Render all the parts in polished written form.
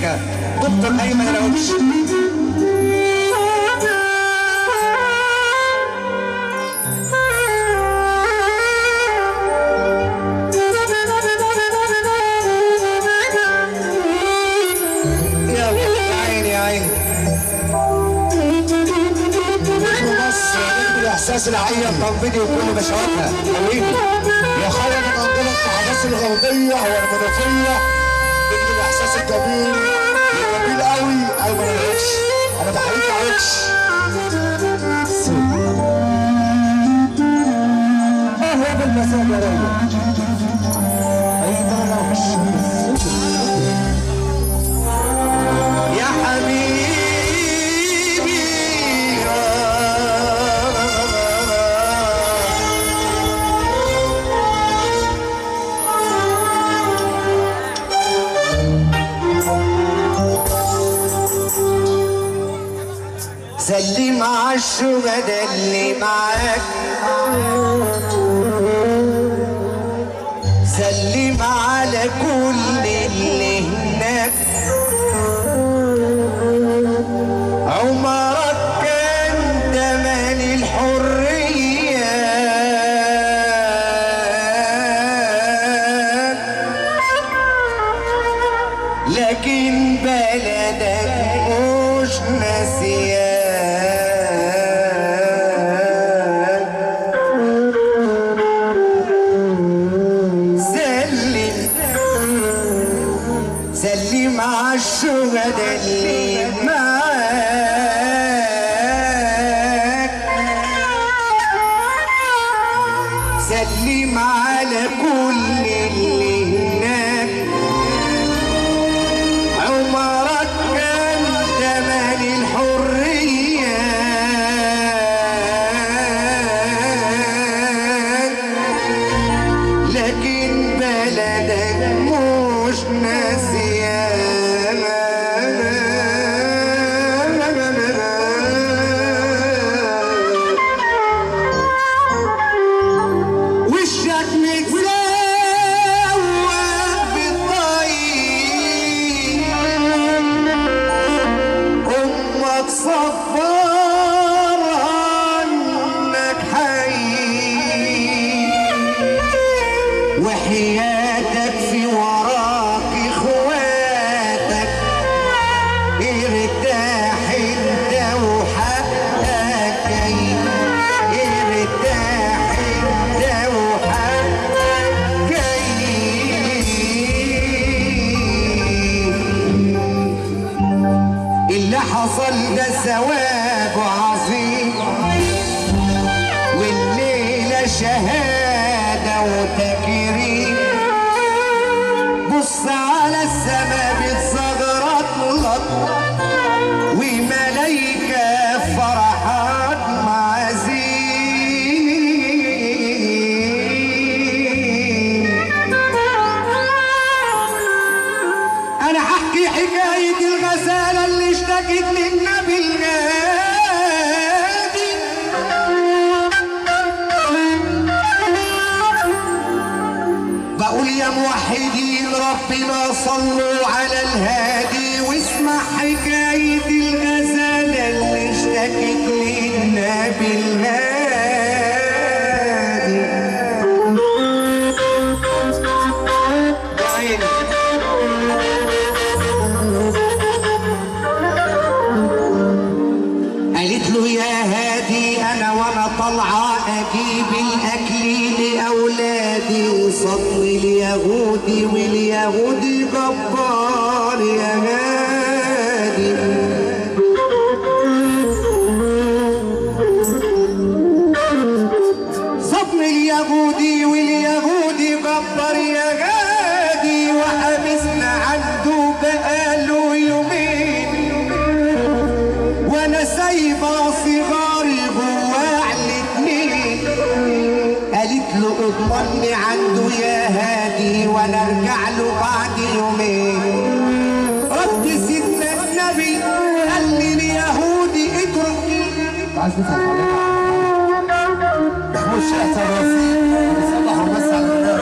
المزيكا دكتور ايمن العوش. احساس العيه التنفيذي وكل بشواتها حبيبي يا خالد من عندنا الحدث الغربيه والمنوفيه ضد الاحساس الجميل الجميل قوي ايمن العوش. انا بحييك يا عوش. اهلا بالمساء يا ريس ايمن العوش يا حبيبي. سلم عالشهداء اللي معاك، سلم على كل اللي هناك، عمرك كان تمن الحرية لكن بلدك مش ناسياك. سلم عالشهداء اللي معاك، سلم على كل اللي هناك، عمرك كان تمن الحرية لكن بلدك مش ناسياك. وشك متزوق بالطيب، امك صفار عنك حي، وحياتك في وراك اخواتك ارتاح انت وحقك جاي، ارتاح انت وحقك جاي. اللي حصل ده ثواب عظيم والليلة شهادة وتكريم. بص على السما بتزغرط لك وملايكة فرحات معزين. أنا هحكي حكاية الغزالة اللي اشتكت للنبي الغادي. بقول يا موحدين ربنا صلوا على الهادي، واسمع حكاية الغزالة اللي اشتكت للنبي الهادي. قالت له يا هادي انا وانا طالعه اجيب الاكل لاولادي، صدني اليهودي واليهودي جبار يا هادي. صدني اليهودي واليهودي جبار يا هادي، وحبسنا عنده بقاله يومين وانا سايبه صغاري جواه على الاتنين. قالت له اضمني عنده يا هادي وانا ارجع له بعد يومين. رد سيدنا النبي قال لي اليهودي اترك. عايز تفهم حضرتك محمود شقة الرصيد بيصلحوا بس على النار،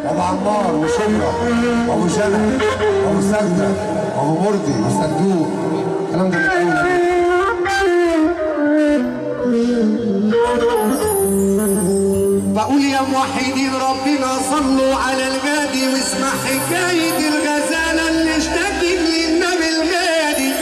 وابو عمار وشمرة وابو جنى وابو سجدة ابو مرضي والصندوق الكلام ده من بقول يا موحدين ربنا صلوا على الغادي واسمع حكاية الغزالة اللي اشتكت للنبي الغادي.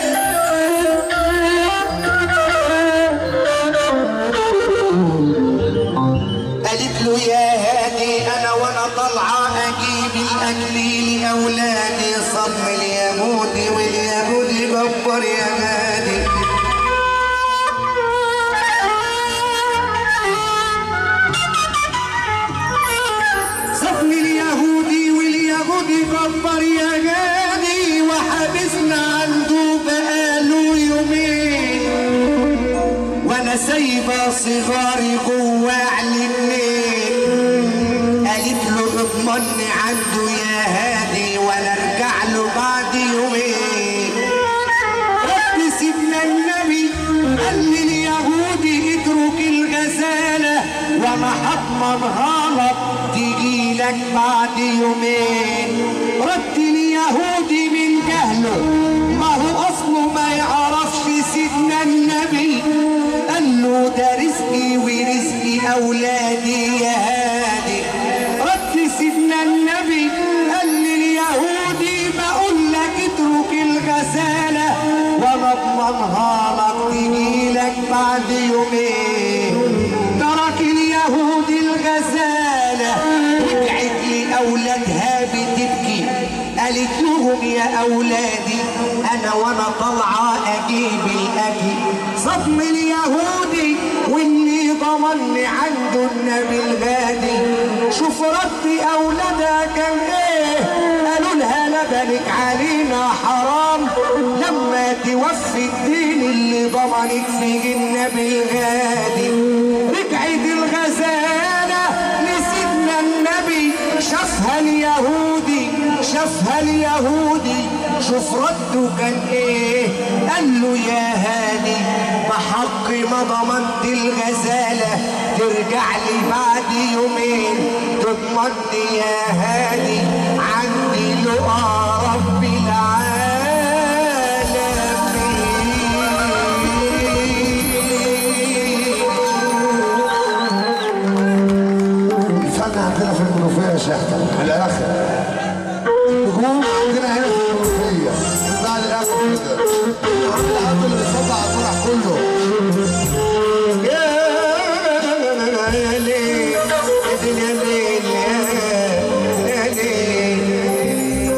قالت له يا هادي انا وانا طالعة اجيب الاكل لاولادي صم اليهودي واليهودي جبر يا هادي. كبر يا غادي وحبسنا عنده بقاله يومين وانا سايبه صغاري جوا على النيل. قالت له اضمني عنده يا هادي وانا ارجع له بعد يومين. رد سيدنا النبي قال لي اليهودي اترك الغزاله وانا هضمنها لك تجي لك بعد يومين. رد اليهودي من جهله ما هو اصله ما يعرفش سيدنا النبي. قال له ده رزقي ورزق اولادي يا هادي. رد سيدنا النبي قال لليهودي بقول لك اترك الغزاله وانا اضمنها لك تجي لك بعد يومين. ترك اليهودي الغزاله رجعت لاولادها بتبكي. قالت لهم يا اولادي انا وانا طالعه اجيب الاكل صدم اليهودي واللي ضمني عنده النبي الغادي. شوف رد اولادها كان ايه. قالوا لها لبنك علينا حرام لما توفي الدين اللي ضمنك فيه النبي الغادي. رجعت الغزاله لسيدنا النبي شافها اليهودي شافها اليهودي. شوف رده كان ايه. قال له يا هادي بحق ما ضمنت الغزاله ترجع لي بعد يومين. تضمني يا هادي عندي لقى رب العالمين. الفن عندنا في المنوفيه يا شيخ من الاخر. النجوم عندنا هنا في المنوفيه بعد الاخر كده. عامل العبد اللي بيصدع على الفرح كله. يا ليل يا ليل يا ليل.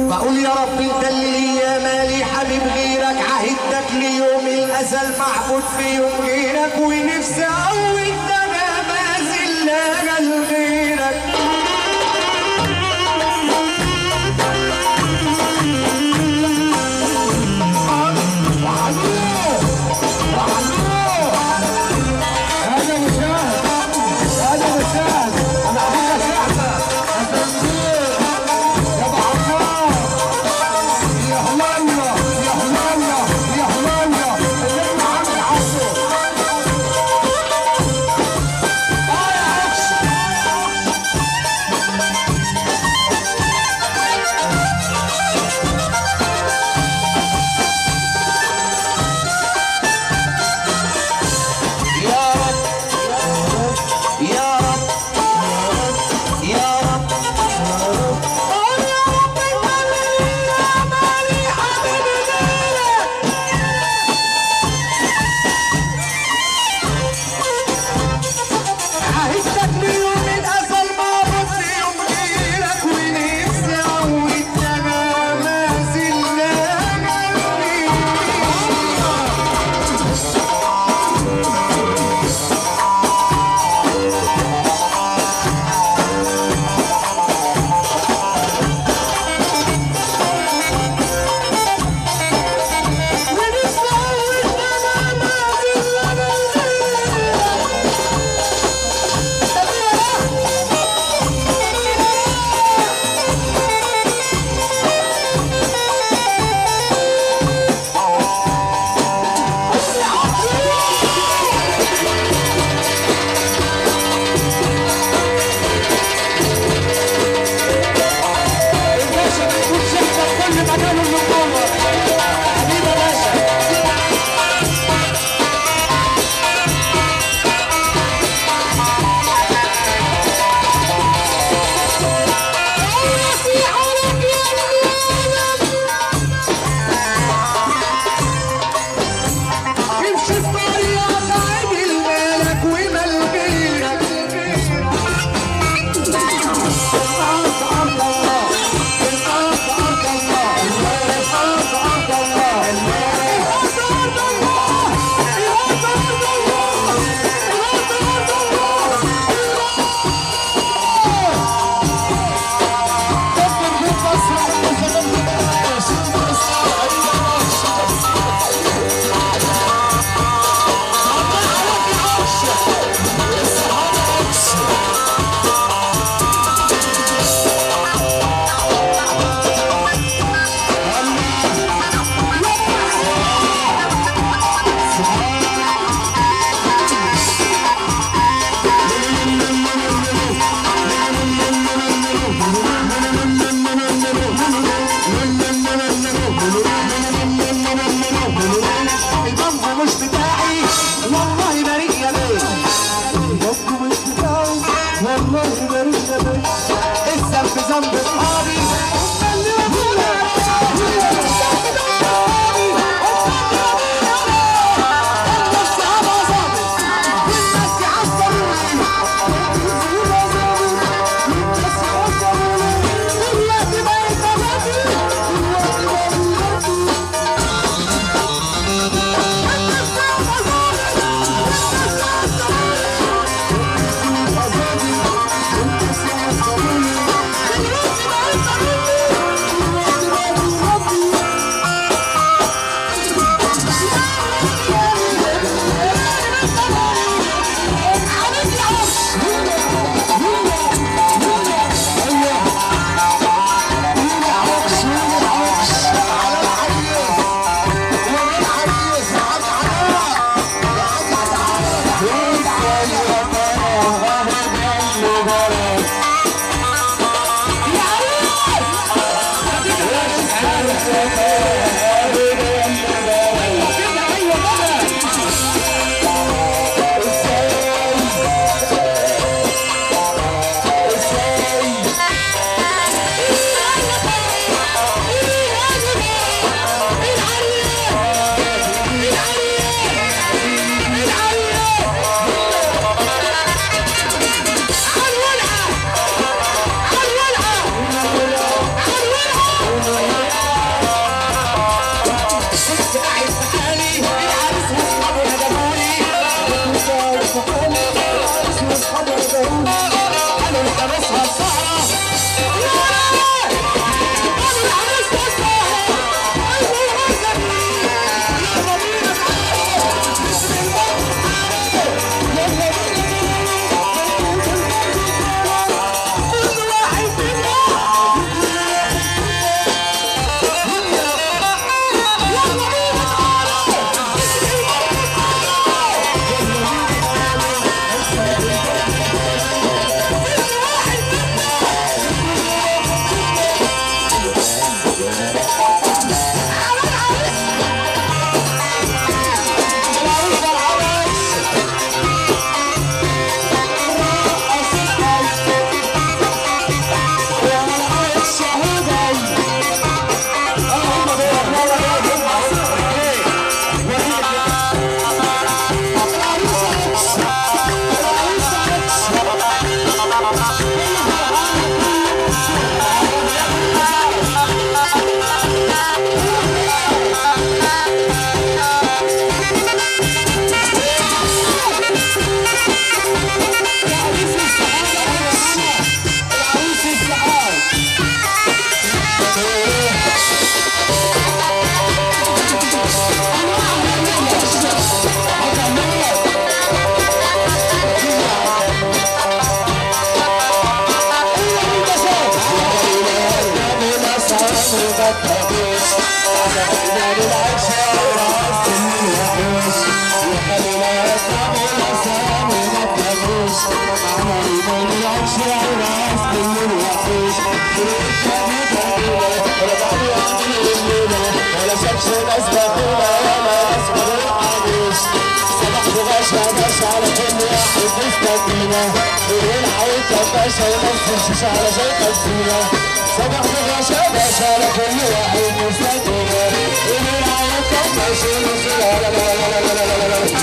بقول يا رب انت اللي يا مالي حبيب غيرك. عهدتك ليوم الازل معبود في يوم غيرك ونفسي اول ده ما زل غيرك. على شيخ السيرة صبح بغشا باشا لكل واحد مستقيمة ومن عينك ماشي نصير لا لا لا لا لا لا لا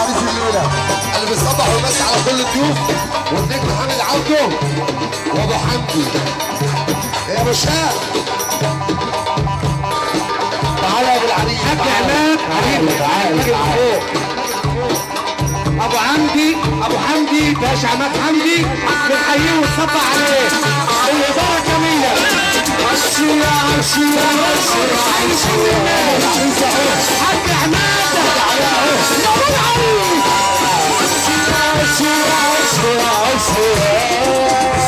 عريس الليله اللي بيصبح ويمسي على كل الضيوف والنجم حامد عبده وابو حمدي يا ابو شاب. تعالى يا ابو العريس حاج عماد حبيبي تعالى ابو حمدي باشا عماد حمدي بنحييه ونصبح عليه الاداره الجميله. عشي يا عشي يا عشي يا حاج عماد يا ابو العريس. عشي يا عشي يا عشي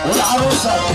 والعروسه